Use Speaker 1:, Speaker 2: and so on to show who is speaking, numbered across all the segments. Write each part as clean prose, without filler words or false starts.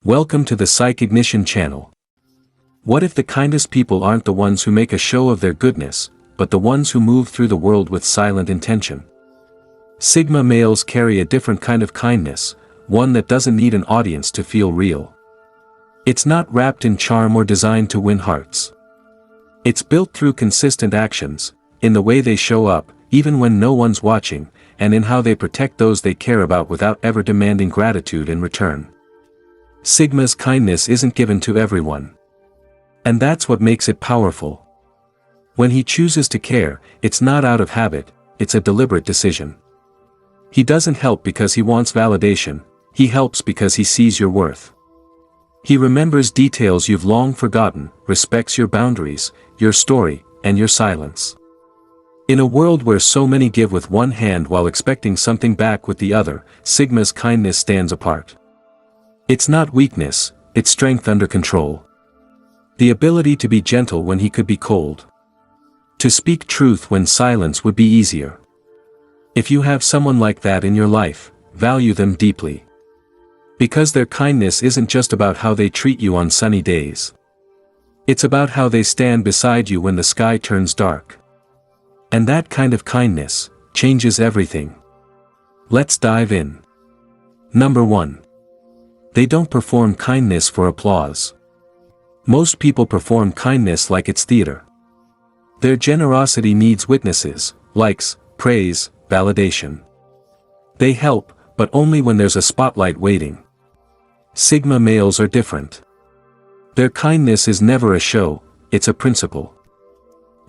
Speaker 1: Welcome to the Psych Ignition channel. What if the kindest people aren't the ones who make a show of their goodness, but the ones who move through the world with silent intention? Sigma males carry a different kind of kindness, one that doesn't need an audience to feel real. It's not wrapped in charm or designed to win hearts. It's built through consistent actions, in the way they show up, even when no one's watching, and in how they protect those they care about without ever demanding gratitude in return. Sigma's kindness isn't given to everyone. And that's what makes it powerful. When he chooses to care, it's not out of habit, it's a deliberate decision. He doesn't help because he wants validation, he helps because he sees your worth. He remembers details you've long forgotten, respects your boundaries, your story, and your silence. In a world where so many give with one hand while expecting something back with the other, Sigma's kindness stands apart. It's not weakness, it's strength under control. The ability to be gentle when he could be cold. To speak truth when silence would be easier. If you have someone like that in your life, value them deeply. Because their kindness isn't just about how they treat you on sunny days. It's about how they stand beside you when the sky turns dark. And that kind of kindness changes everything. Let's dive in. Number 1. They don't perform kindness for applause. Most people perform kindness like it's theater. Their generosity needs witnesses, likes, praise, validation. They help, but only when there's a spotlight waiting. Sigma males are different. Their kindness is never a show, it's a principle.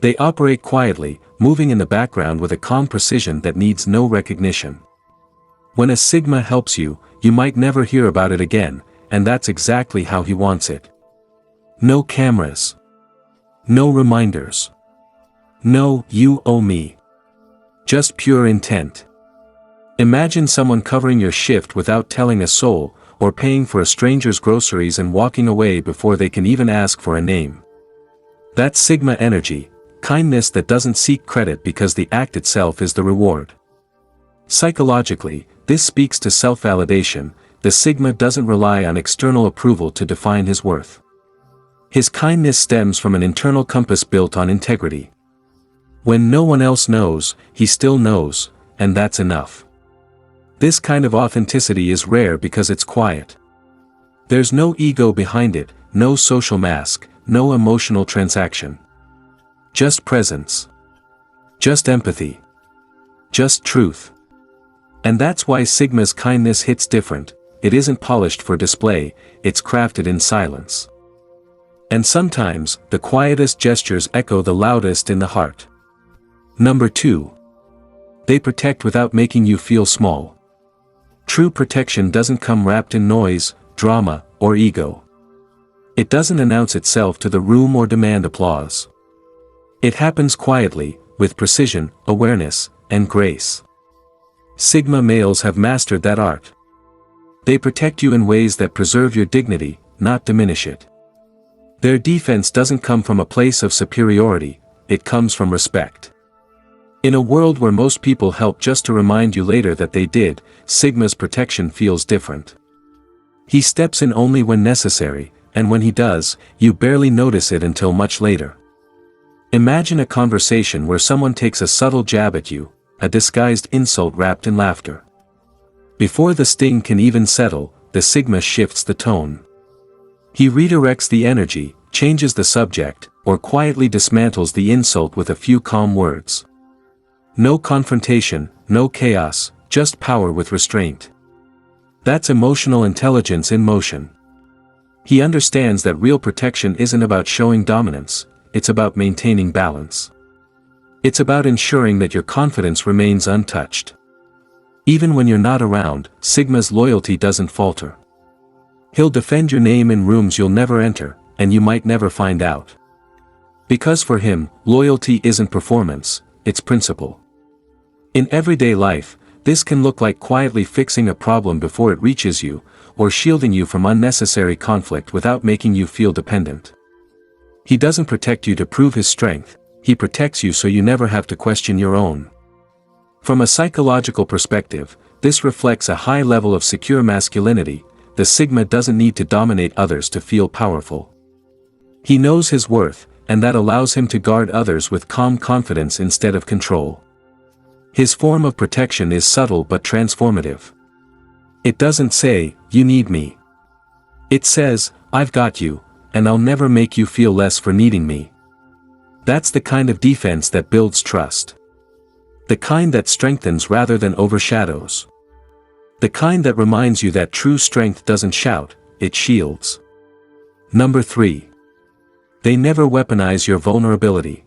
Speaker 1: They operate quietly, moving in the background with a calm precision that needs no recognition. When a Sigma helps you, you might never hear about it again, and that's exactly how he wants it. No cameras. No reminders. No, you owe me. Just pure intent. Imagine someone covering your shift without telling a soul, or paying for a stranger's groceries and walking away before they can even ask for a name. That's Sigma energy, kindness that doesn't seek credit because the act itself is the reward. Psychologically, this speaks to self-validation. The Sigma doesn't rely on external approval to define his worth. His kindness stems from an internal compass built on integrity. When no one else knows, he still knows, and that's enough. This kind of authenticity is rare because it's quiet. There's no ego behind it, no social mask, no emotional transaction. Just presence. Just empathy. Just truth. And that's why Sigma's kindness hits different. It isn't polished for display, it's crafted in silence. And sometimes, the quietest gestures echo the loudest in the heart. Number 2. They protect without making you feel small. True protection doesn't come wrapped in noise, drama, or ego. It doesn't announce itself to the room or demand applause. It happens quietly, with precision, awareness, and grace. Sigma males have mastered that art. They protect you in ways that preserve your dignity, not diminish it. Their defense doesn't come from a place of superiority, it comes from respect. In a world where most people help just to remind you later that they did, Sigma's protection feels different. He steps in only when necessary, and when he does, you barely notice it until much later. Imagine a conversation where someone takes a subtle jab at you, a disguised insult wrapped in laughter. Before the sting can even settle, the Sigma shifts the tone. He redirects the energy, changes the subject, or quietly dismantles the insult with a few calm words. No confrontation, no chaos, just power with restraint. That's emotional intelligence in motion. He understands that real protection isn't about showing dominance, it's about maintaining balance. It's about ensuring that your confidence remains untouched. Even when you're not around, Sigma's loyalty doesn't falter. He'll defend your name in rooms you'll never enter, and you might never find out. Because for him, loyalty isn't performance, it's principle. In everyday life, this can look like quietly fixing a problem before it reaches you, or shielding you from unnecessary conflict without making you feel dependent. He doesn't protect you to prove his strength, he protects you so you never have to question your own. From a psychological perspective, this reflects a high level of secure masculinity, the Sigma doesn't need to dominate others to feel powerful. He knows his worth, and that allows him to guard others with calm confidence instead of control. His form of protection is subtle but transformative. It doesn't say, "You need me." It says, "I've got you, and I'll never make you feel less for needing me." That's the kind of defense that builds trust. The kind that strengthens rather than overshadows. The kind that reminds you that true strength doesn't shout, it shields. Number 3. They never weaponize your vulnerability.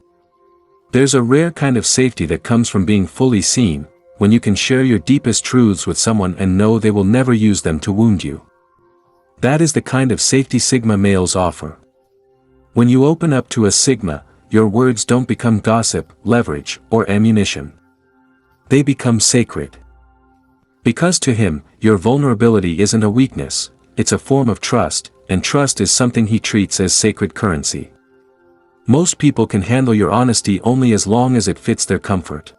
Speaker 1: There's a rare kind of safety that comes from being fully seen, when you can share your deepest truths with someone and know they will never use them to wound you. That is the kind of safety Sigma males offer. When you open up to a Sigma, your words don't become gossip, leverage, or ammunition. They become sacred. Because to him, your vulnerability isn't a weakness, it's a form of trust, and trust is something he treats as sacred currency. Most people can handle your honesty only as long as it fits their comfort.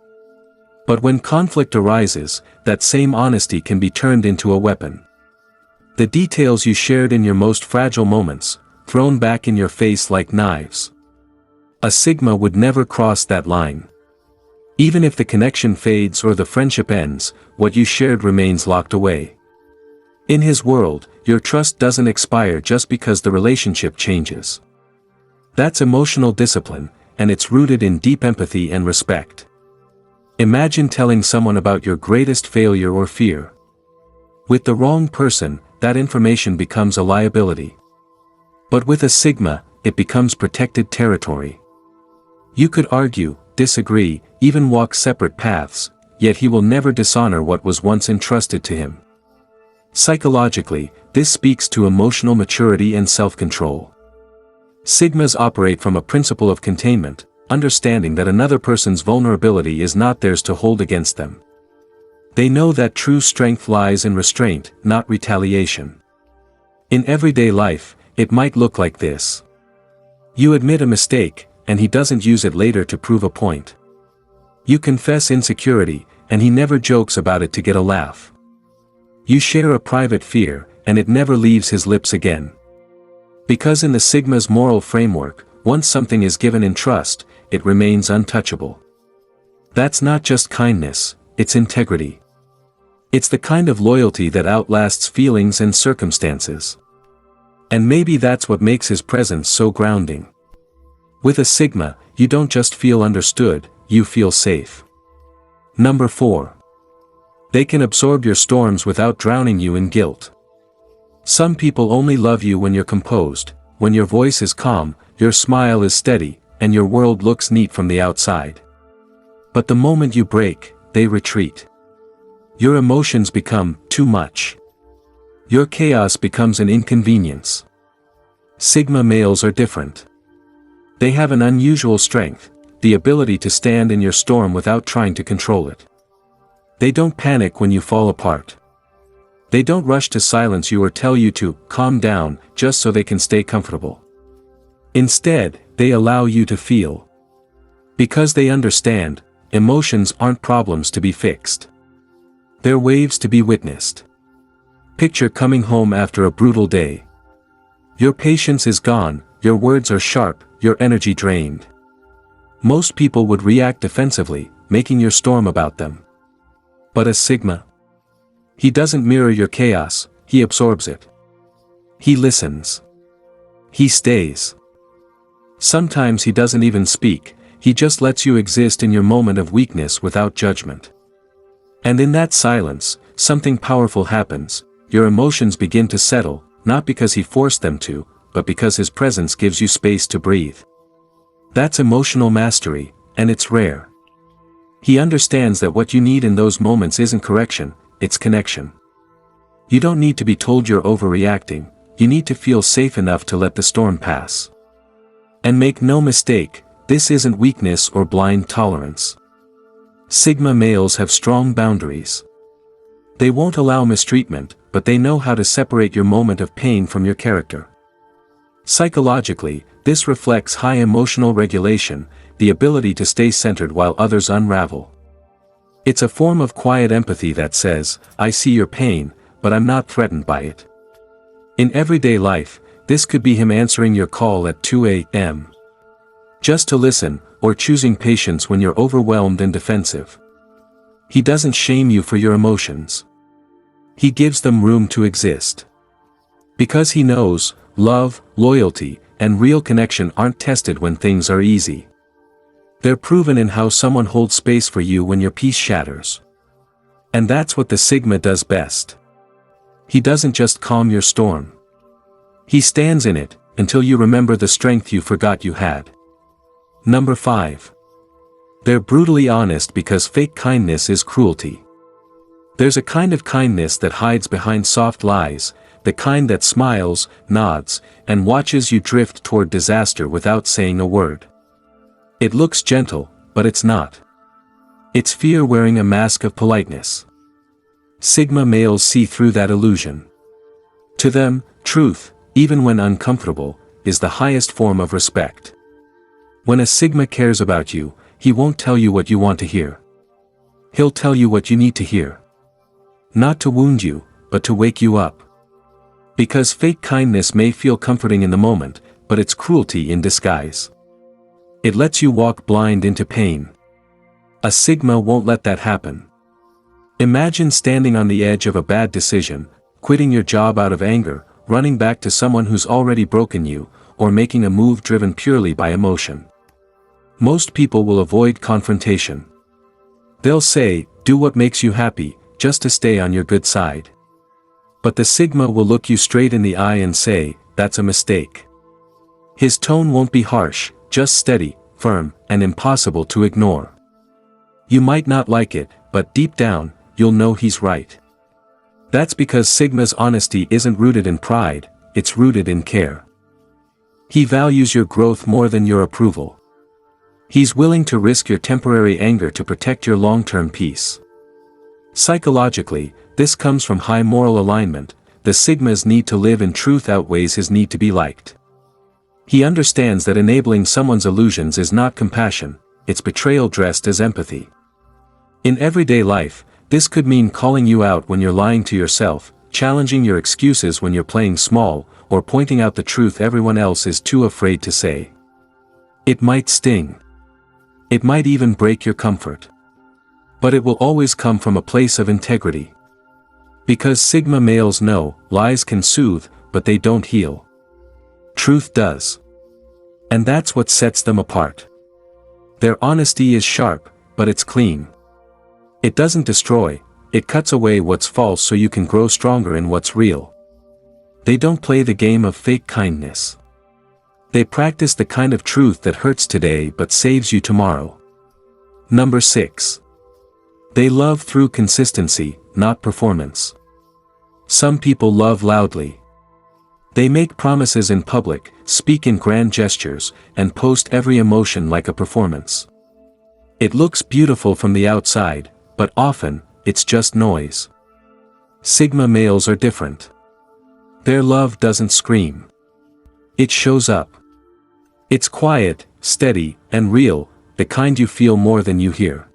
Speaker 1: But when conflict arises, that same honesty can be turned into a weapon. The details you shared in your most fragile moments, thrown back in your face like knives. A Sigma would never cross that line. Even if the connection fades or the friendship ends, what you shared remains locked away. In his world, your trust doesn't expire just because the relationship changes. That's emotional discipline, and it's rooted in deep empathy and respect. Imagine telling someone about your greatest failure or fear. With the wrong person, that information becomes a liability. But with a Sigma, it becomes protected territory. You could argue, disagree, even walk separate paths, yet he will never dishonor what was once entrusted to him. Psychologically, this speaks to emotional maturity and self-control. Sigmas operate from a principle of containment, understanding that another person's vulnerability is not theirs to hold against them. They know that true strength lies in restraint, not retaliation. In everyday life, it might look like this. You admit a mistake, and he doesn't use it later to prove a point. You confess insecurity, and he never jokes about it to get a laugh. You share a private fear, and it never leaves his lips again. Because in the Sigma's moral framework, once something is given in trust, it remains untouchable. That's not just kindness, it's integrity. It's the kind of loyalty that outlasts feelings and circumstances. And maybe that's what makes his presence so grounding. With a Sigma, you don't just feel understood, you feel safe. Number 4. They can absorb your storms without drowning you in guilt. Some people only love you when you're composed, when your voice is calm, your smile is steady, and your world looks neat from the outside. But the moment you break, they retreat. Your emotions become too much. Your chaos becomes an inconvenience. Sigma males are different. They have an unusual strength, the ability to stand in your storm without trying to control it. They don't panic when you fall apart. They don't rush to silence you or tell you to calm down just so they can stay comfortable. Instead, they allow you to feel. Because they understand, emotions aren't problems to be fixed. They're waves to be witnessed. Picture coming home after a brutal day. Your patience is gone, your words are sharp, your energy drained. Most people would react defensively, making your storm about them. But a Sigma? He doesn't mirror your chaos, he absorbs it. He listens. He stays. Sometimes he doesn't even speak, he just lets you exist in your moment of weakness without judgment. And in that silence, something powerful happens, your emotions begin to settle, not because he forced them to, but because his presence gives you space to breathe. That's emotional mastery, and it's rare. He understands that what you need in those moments isn't correction, it's connection. You don't need to be told you're overreacting, you need to feel safe enough to let the storm pass. And make no mistake, this isn't weakness or blind tolerance. Sigma males have strong boundaries. They won't allow mistreatment, but they know how to separate your moment of pain from your character. Psychologically, this reflects high emotional regulation, the ability to stay centered while others unravel. It's a form of quiet empathy that says, I see your pain, but I'm not threatened by it. In everyday life, this could be him answering your call at 2 a.m. just to listen, or choosing patience when you're overwhelmed and defensive. He doesn't shame you for your emotions. He gives them room to exist. Because he knows, love, loyalty, and real connection aren't tested when things are easy. They're proven in how someone holds space for you when your peace shatters. And that's what the Sigma does best. He doesn't just calm your storm. He stands in it, until you remember the strength you forgot you had. Number 5. They're brutally honest because fake kindness is cruelty. There's a kind of kindness that hides behind soft lies, the kind that smiles, nods, and watches you drift toward disaster without saying a word. It looks gentle, but it's not. It's fear wearing a mask of politeness. Sigma males see through that illusion. To them, truth, even when uncomfortable, is the highest form of respect. When a Sigma cares about you, he won't tell you what you want to hear. He'll tell you what you need to hear. Not to wound you, but to wake you up. Because fake kindness may feel comforting in the moment, but it's cruelty in disguise. It lets you walk blind into pain. A Sigma won't let that happen. Imagine standing on the edge of a bad decision, quitting your job out of anger, running back to someone who's already broken you, or making a move driven purely by emotion. Most people will avoid confrontation. They'll say, do what makes you happy, just to stay on your good side. But the Sigma will look you straight in the eye and say, that's a mistake. His tone won't be harsh, just steady, firm, and impossible to ignore. You might not like it, but deep down, you'll know he's right. That's because Sigma's honesty isn't rooted in pride, it's rooted in care. He values your growth more than your approval. He's willing to risk your temporary anger to protect your long-term peace. Psychologically, this comes from high moral alignment. The Sigma's need to live in truth outweighs his need to be liked. He understands that enabling someone's illusions is not compassion, it's betrayal dressed as empathy. In everyday life, this could mean calling you out when you're lying to yourself, challenging your excuses when you're playing small, or pointing out the truth everyone else is too afraid to say. It might sting. It might even break your comfort. But it will always come from a place of integrity. Because Sigma males know, lies can soothe, but they don't heal. Truth does. And that's what sets them apart. Their honesty is sharp, but it's clean. It doesn't destroy, it cuts away what's false so you can grow stronger in what's real. They don't play the game of fake kindness. They practice the kind of truth that hurts today but saves you tomorrow. Number 6. They love through consistency, not performance. Some people love loudly. They make promises in public, speak in grand gestures, and post every emotion like a performance. It looks beautiful from the outside, but often, it's just noise. Sigma males are different. Their love doesn't scream. It shows up. It's quiet, steady, and real, the kind you feel more than you hear.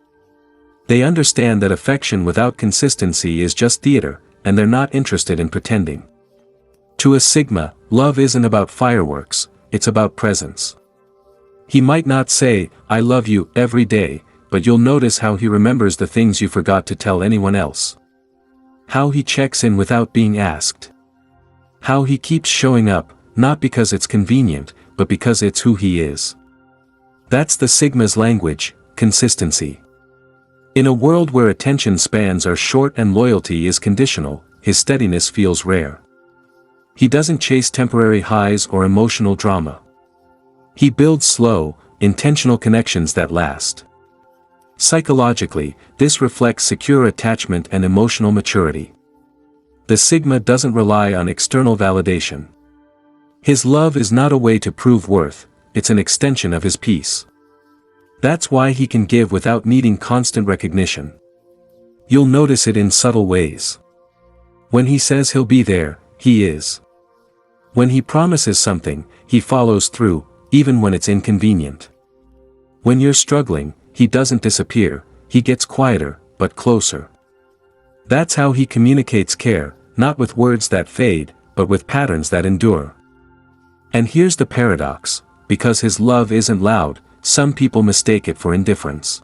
Speaker 1: They understand that affection without consistency is just theater, and they're not interested in pretending. To a Sigma, love isn't about fireworks, it's about presence. He might not say, I love you, every day, but you'll notice how he remembers the things you forgot to tell anyone else. How he checks in without being asked. How he keeps showing up, not because it's convenient, but because it's who he is. That's the Sigma's language, consistency. In a world where attention spans are short and loyalty is conditional, his steadiness feels rare. He doesn't chase temporary highs or emotional drama. He builds slow, intentional connections that last. Psychologically, this reflects secure attachment and emotional maturity. The Sigma doesn't rely on external validation. His love is not a way to prove worth, it's an extension of his peace. That's why he can give without needing constant recognition. You'll notice it in subtle ways. When he says he'll be there, he is. When he promises something, he follows through, even when it's inconvenient. When you're struggling, he doesn't disappear, he gets quieter, but closer. That's how he communicates care, not with words that fade, but with patterns that endure. And here's the paradox: because his love isn't loud, some people mistake it for indifference.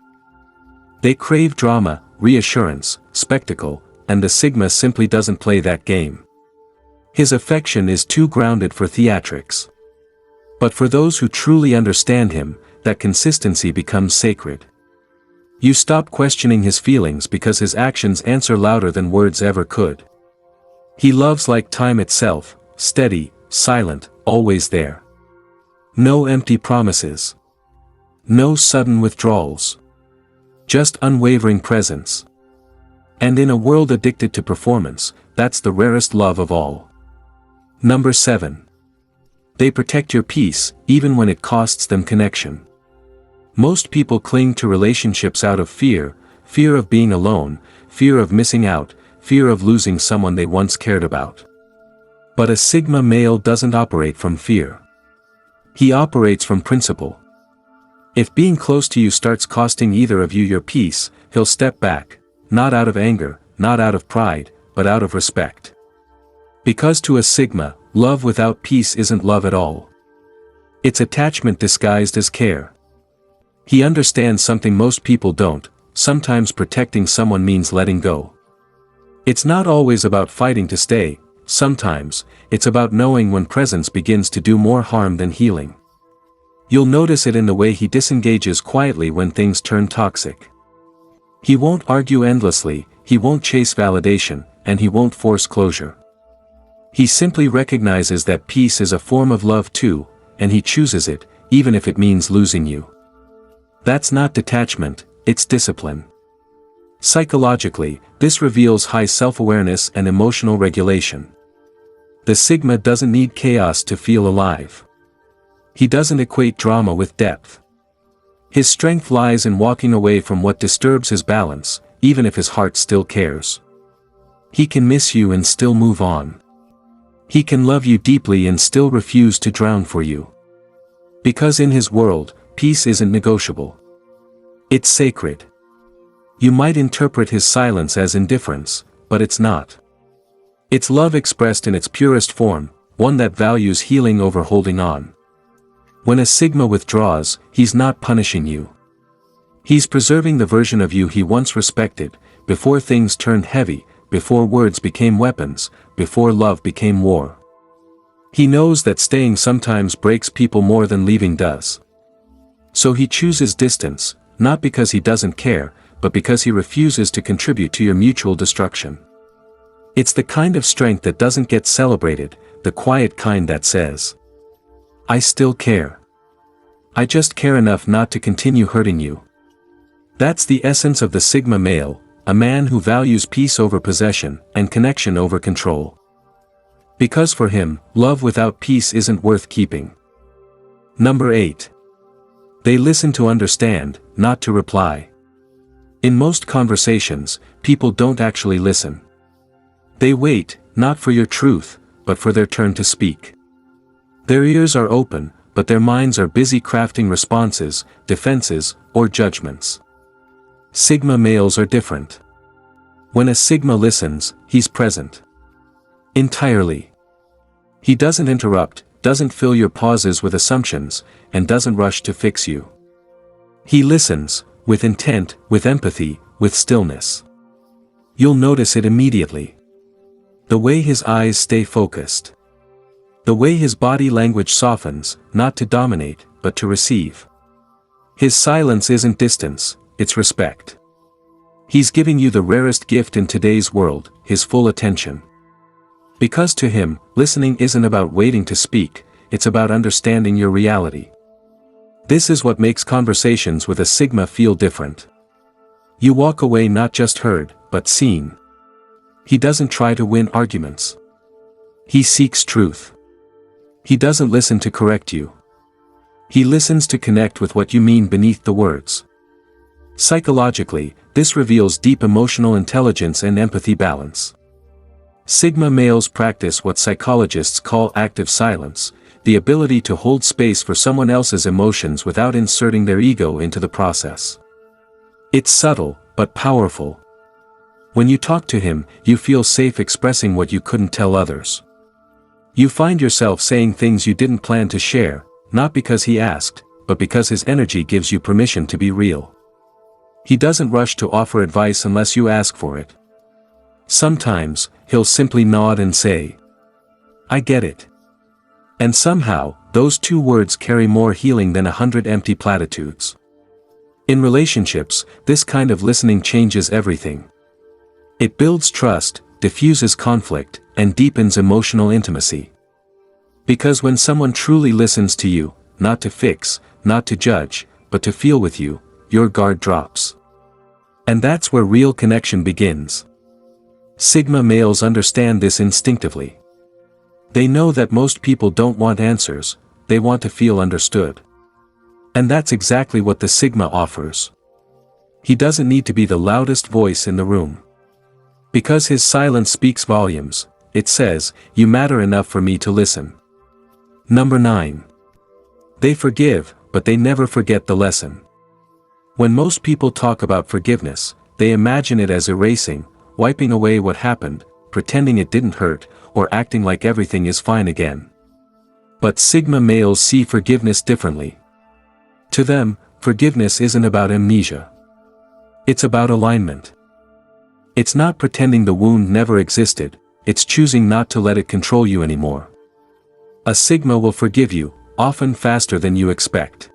Speaker 1: They crave drama, reassurance, spectacle, and the Sigma simply doesn't play that game. His affection is too grounded for theatrics. But for those who truly understand him, that consistency becomes sacred. You stop questioning his feelings because his actions answer louder than words ever could. He loves like time itself, steady, silent, always there. No empty promises. No sudden withdrawals. Just unwavering presence. And in a world addicted to performance, that's the rarest love of all. Number 7. They protect your peace, even when it costs them connection. Most people cling to relationships out of fear of being alone, fear of missing out, fear of losing someone they once cared about. But a Sigma male doesn't operate from fear. He operates from principle. If being close to you starts costing either of you your peace, he'll step back, not out of anger, not out of pride, but out of respect. Because to a Sigma, love without peace isn't love at all. It's attachment disguised as care. He understands something most people don't: sometimes protecting someone means letting go. It's not always about fighting to stay, sometimes, it's about knowing when presence begins to do more harm than healing. You'll notice it in the way he disengages quietly when things turn toxic. He won't argue endlessly, he won't chase validation, and he won't force closure. He simply recognizes that peace is a form of love too, and he chooses it, even if it means losing you. That's not detachment, it's discipline. Psychologically, this reveals high self-awareness and emotional regulation. The Sigma doesn't need chaos to feel alive. He doesn't equate drama with depth. His strength lies in walking away from what disturbs his balance, even if his heart still cares. He can miss you and still move on. He can love you deeply and still refuse to drown for you. Because in his world, peace isn't negotiable. It's sacred. You might interpret his silence as indifference, but it's not. It's love expressed in its purest form, one that values healing over holding on. When a Sigma withdraws, he's not punishing you. He's preserving the version of you he once respected, before things turned heavy, before words became weapons, before love became war. He knows that staying sometimes breaks people more than leaving does. So he chooses distance, not because he doesn't care, but because he refuses to contribute to your mutual destruction. It's the kind of strength that doesn't get celebrated, the quiet kind that says, "I still care. I just care enough not to continue hurting you." That's the essence of the Sigma male, a man who values peace over possession, and connection over control. Because for him, love without peace isn't worth keeping. Number 8. They listen to understand, not to reply. In most conversations, people don't actually listen. They wait, not for your truth, but for their turn to speak. Their ears are open, but their minds are busy crafting responses, defenses, or judgments. Sigma males are different. When a Sigma listens, he's present. Entirely. He doesn't interrupt, doesn't fill your pauses with assumptions, and doesn't rush to fix you. He listens, with intent, with empathy, with stillness. You'll notice it immediately. The way his eyes stay focused. The way his body language softens, not to dominate, but to receive. His silence isn't distance, it's respect. He's giving you the rarest gift in today's world, his full attention. Because to him, listening isn't about waiting to speak, it's about understanding your reality. This is what makes conversations with a Sigma feel different. You walk away not just heard, but seen. He doesn't try to win arguments. He seeks truth. He doesn't listen to correct you. He listens to connect with what you mean beneath the words. Psychologically, this reveals deep emotional intelligence and empathy balance. Sigma males practice what psychologists call active silence, the ability to hold space for someone else's emotions without inserting their ego into the process. It's subtle, but powerful. When you talk to him, you feel safe expressing what you couldn't tell others. You find yourself saying things you didn't plan to share, not because he asked, but because his energy gives you permission to be real. He doesn't rush to offer advice unless you ask for it. Sometimes, he'll simply nod and say, "I get it." And somehow, those 2 words carry more healing than 100 empty platitudes. In relationships, this kind of listening changes everything. It builds trust, diffuses conflict, and deepens emotional intimacy. Because when someone truly listens to you, not to fix, not to judge, but to feel with you, your guard drops. And that's where real connection begins. Sigma males understand this instinctively. They know that most people don't want answers, they want to feel understood. And that's exactly what the Sigma offers. He doesn't need to be the loudest voice in the room. Because his silence speaks volumes, it says, "You matter enough for me to listen." Number 9. They forgive, but they never forget the lesson. When most people talk about forgiveness, they imagine it as erasing, wiping away what happened, pretending it didn't hurt, or acting like everything is fine again. But Sigma males see forgiveness differently. To them, forgiveness isn't about amnesia. It's about alignment. It's not pretending the wound never existed, it's choosing not to let it control you anymore. A Sigma will forgive you, often faster than you expect.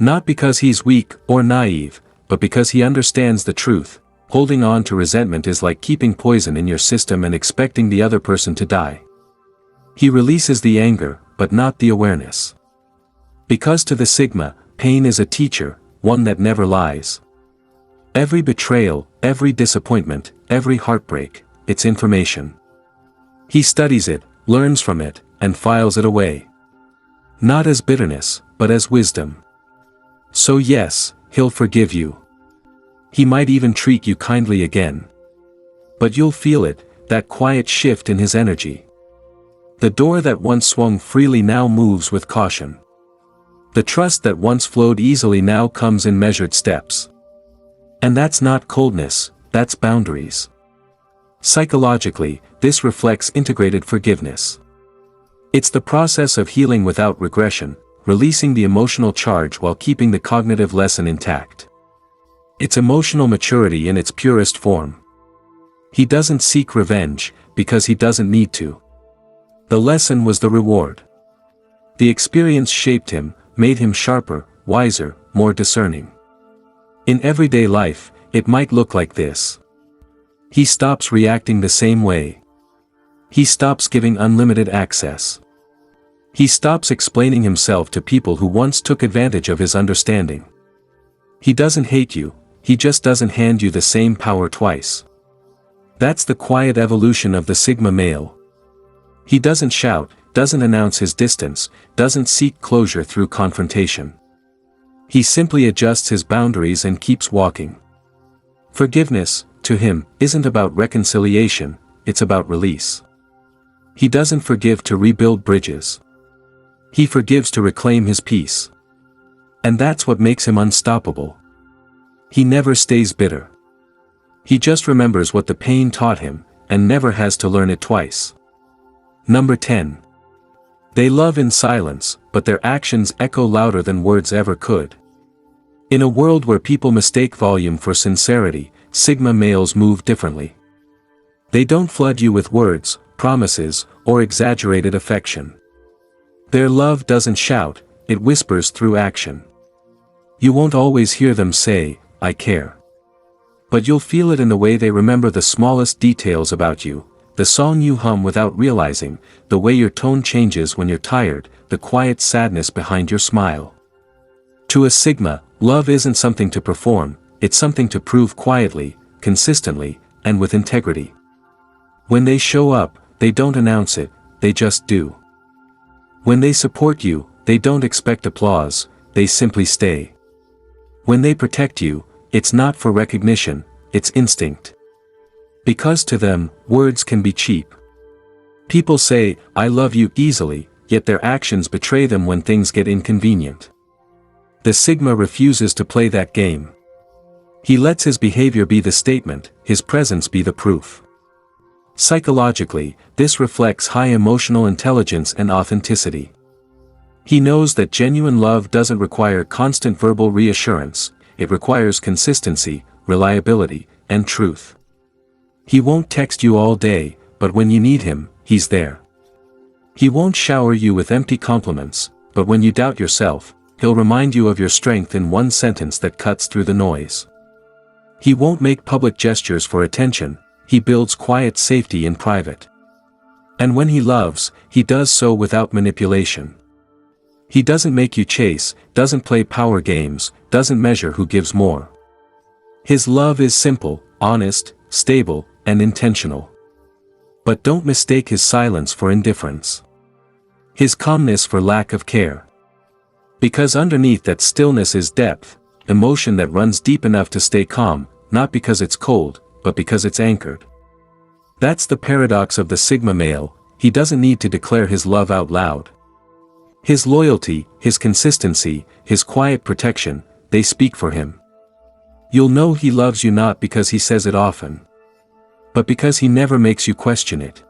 Speaker 1: Not because he's weak or naive, but because he understands the truth. Holding on to resentment is like keeping poison in your system and expecting the other person to die. He releases the anger, but not the awareness. Because to the Sigma, pain is a teacher, one that never lies. Every betrayal, every disappointment, every heartbreak, it's information. He studies it, learns from it, and files it away. Not as bitterness, but as wisdom. So yes, he'll forgive you. He might even treat you kindly again. But you'll feel it, that quiet shift in his energy. The door that once swung freely now moves with caution. The trust that once flowed easily now comes in measured steps. And that's not coldness, that's boundaries. Psychologically, this reflects integrated forgiveness. It's the process of healing without regression, releasing the emotional charge while keeping the cognitive lesson intact. It's emotional maturity in its purest form. He doesn't seek revenge, because he doesn't need to. The lesson was the reward. The experience shaped him, made him sharper, wiser, more discerning. In everyday life, it might look like this. He stops reacting the same way. He stops giving unlimited access. He stops explaining himself to people who once took advantage of his understanding. He doesn't hate you, he just doesn't hand you the same power twice. That's the quiet evolution of the Sigma male. He doesn't shout, doesn't announce his distance, doesn't seek closure through confrontation. He simply adjusts his boundaries and keeps walking. Forgiveness, to him, isn't about reconciliation, it's about release. He doesn't forgive to rebuild bridges. He forgives to reclaim his peace. And that's what makes him unstoppable. He never stays bitter. He just remembers what the pain taught him, and never has to learn it twice. Number 10. They love in silence, but their actions echo louder than words ever could. In a world where people mistake volume for sincerity, Sigma males move differently. They don't flood you with words, promises, or exaggerated affection. Their love doesn't shout, it whispers through action. You won't always hear them say, "I care." But you'll feel it in the way they remember the smallest details about you, the song you hum without realizing, the way your tone changes when you're tired, the quiet sadness behind your smile. To a Sigma, love isn't something to perform, it's something to prove quietly, consistently, and with integrity. When they show up, they don't announce it, they just do. When they support you, they don't expect applause, they simply stay. When they protect you, it's not for recognition, it's instinct. Because to them, words can be cheap. People say, "I love you" easily, yet their actions betray them when things get inconvenient. The Sigma refuses to play that game. He lets his behavior be the statement, his presence be the proof. Psychologically, this reflects high emotional intelligence and authenticity. He knows that genuine love doesn't require constant verbal reassurance, it requires consistency, reliability, and truth. He won't text you all day, but when you need him, he's there. He won't shower you with empty compliments, but when you doubt yourself, he'll remind you of your strength in one sentence that cuts through the noise. He won't make public gestures for attention, he builds quiet safety in private. And when he loves, he does so without manipulation. He doesn't make you chase, doesn't play power games, doesn't measure who gives more. His love is simple, honest, stable, and intentional. But don't mistake his silence for indifference. His calmness for lack of care. Because underneath that stillness is depth, emotion that runs deep enough to stay calm, not because it's cold, but because it's anchored. That's the paradox of the Sigma male, he doesn't need to declare his love out loud. His loyalty, his consistency, his quiet protection, they speak for him. You'll know he loves you not because he says it often, but because he never makes you question it.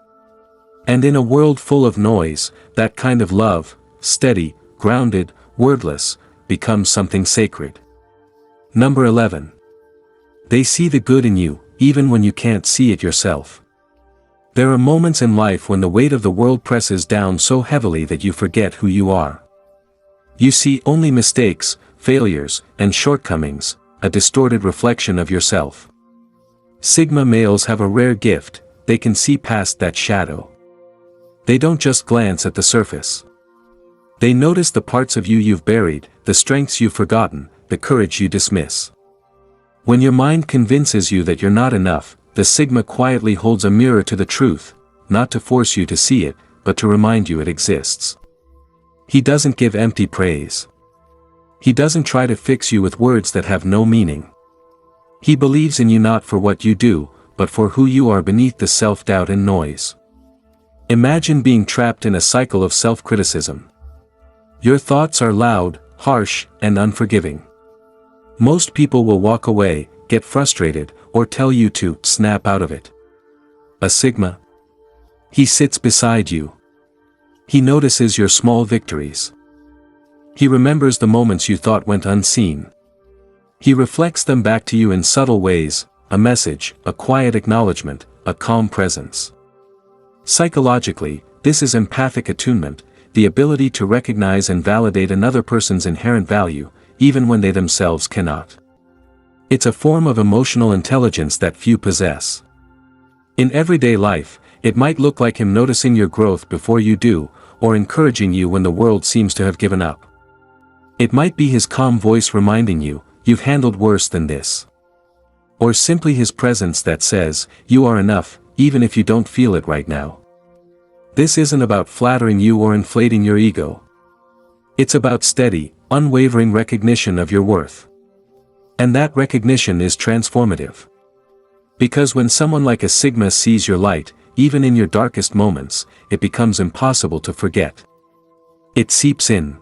Speaker 1: And in a world full of noise, that kind of love, steady, grounded, wordless, becomes something sacred. Number 11. They see the good in you, even when you can't see it yourself. There are moments in life when the weight of the world presses down so heavily that you forget who you are. You see only mistakes, failures, and shortcomings, a distorted reflection of yourself. Sigma males have a rare gift, they can see past that shadow. They don't just glance at the surface. They notice the parts of you you've buried, the strengths you've forgotten, the courage you dismiss. When your mind convinces you that you're not enough, the Sigma quietly holds a mirror to the truth, not to force you to see it, but to remind you it exists. He doesn't give empty praise. He doesn't try to fix you with words that have no meaning. He believes in you not for what you do, but for who you are beneath the self-doubt and noise. Imagine being trapped in a cycle of self-criticism. Your thoughts are loud, harsh, and unforgiving. Most people will walk away, get frustrated, or tell you to snap out of it. A Sigma. He sits beside you. He notices your small victories. He remembers the moments you thought went unseen. He reflects them back to you in subtle ways, a message, a quiet acknowledgement, a calm presence. Psychologically, this is empathic attunement, the ability to recognize and validate another person's inherent value, even when they themselves cannot. It's a form of emotional intelligence that few possess. In everyday life, it might look like him noticing your growth before you do, or encouraging you when the world seems to have given up. It might be his calm voice reminding you, you've handled worse than this. Or simply his presence that says, you are enough, even if you don't feel it right now. This isn't about flattering you or inflating your ego. It's about steady, unwavering recognition of your worth. And that recognition is transformative. Because when someone like a Sigma sees your light, even in your darkest moments, it becomes impossible to forget. It seeps in.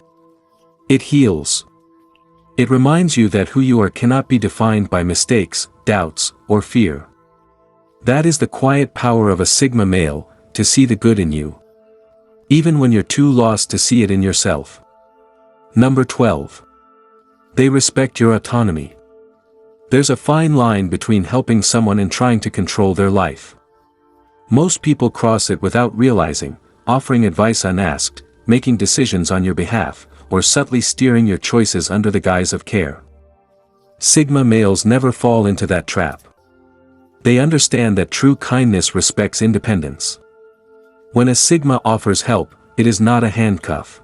Speaker 1: It heals. It reminds you that who you are cannot be defined by mistakes, doubts, or fear. That is the quiet power of a Sigma male, to see the good in you. Even when you're too lost to see it in yourself. Number 12. They respect your autonomy. There's a fine line between helping someone and trying to control their life. Most people cross it without realizing, offering advice unasked, making decisions on your behalf, or subtly steering your choices under the guise of care. Sigma males never fall into that trap. They understand that true kindness respects independence. When a Sigma offers help, it is not a handcuff.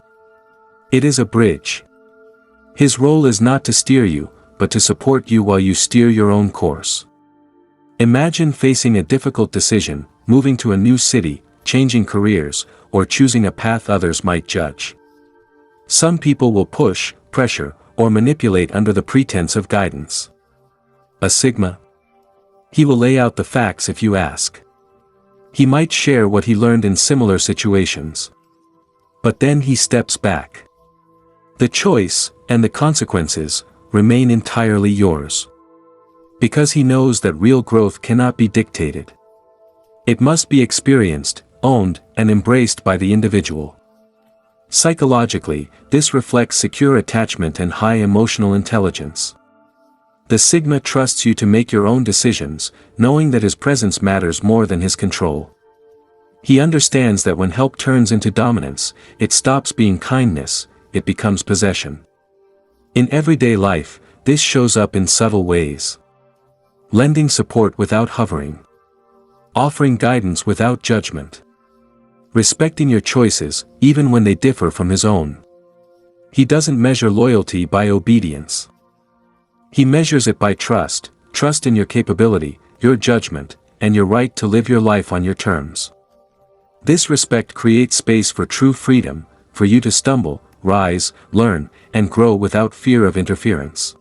Speaker 1: It is a bridge. His role is not to steer you, but to support you while you steer your own course. Imagine facing a difficult decision, moving to a new city, changing careers, or choosing a path others might judge. Some people will push, pressure, or manipulate under the pretense of guidance. A Sigma? He will lay out the facts if you ask. He might share what he learned in similar situations. But then he steps back. The choice, and the consequences, remain entirely yours. Because he knows that real growth cannot be dictated. It must be experienced, owned, and embraced by the individual. Psychologically, this reflects secure attachment and high emotional intelligence. The Sigma trusts you to make your own decisions, knowing that his presence matters more than his control. He understands that when help turns into dominance, it stops being kindness, it becomes possession. In everyday life, this shows up in subtle ways. Lending support without hovering. Offering guidance without judgment. Respecting your choices, even when they differ from his own. He doesn't measure loyalty by obedience. He measures it by trust in your capability, your judgment, and your right to live your life on your terms. This respect creates space for true freedom, for you to stumble, rise, learn, and grow without fear of interference.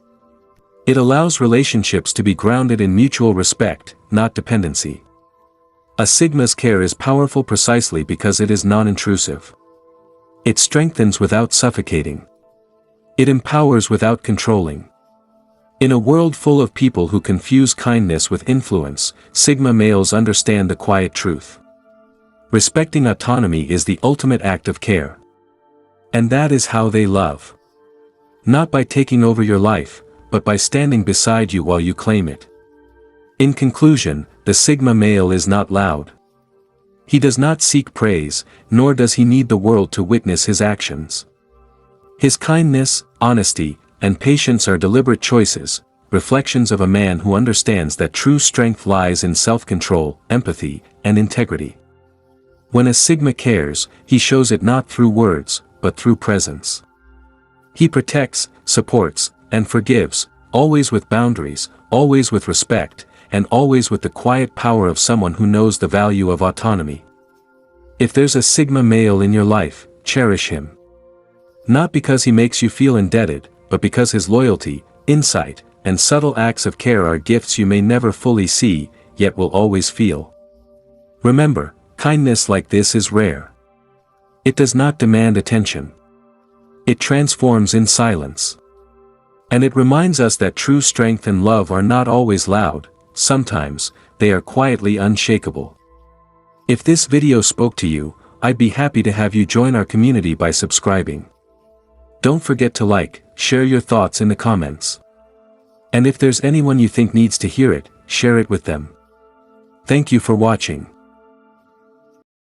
Speaker 1: It allows relationships to be grounded in mutual respect, not dependency. A Sigma's care is powerful precisely because it is non-intrusive. It strengthens without suffocating. It empowers without controlling. In a world full of people who confuse kindness with influence, Sigma males understand the quiet truth. Respecting autonomy is the ultimate act of care. And that is how they love. Not by taking over your life, but by standing beside you while you claim it. In conclusion, the Sigma male is not loud. He does not seek praise, nor does he need the world to witness his actions. His kindness, honesty, and patience are deliberate choices, reflections of a man who understands that true strength lies in self-control, empathy, and integrity. When a Sigma cares, he shows it not through words, but through presence. He protects, supports, and forgives, always with boundaries, always with respect, and always with the quiet power of someone who knows the value of autonomy. If there's a Sigma male in your life, cherish him. Not because he makes you feel indebted, but because his loyalty, insight, and subtle acts of care are gifts you may never fully see, yet will always feel. Remember, kindness like this is rare. It does not demand attention. It transforms in silence. And it reminds us that true strength and love are not always loud, sometimes, they are quietly unshakable. If this video spoke to you, I'd be happy to have you join our community by subscribing. Don't forget to like, share your thoughts in the comments. And if there's anyone you think needs to hear it, share it with them. Thank you for watching.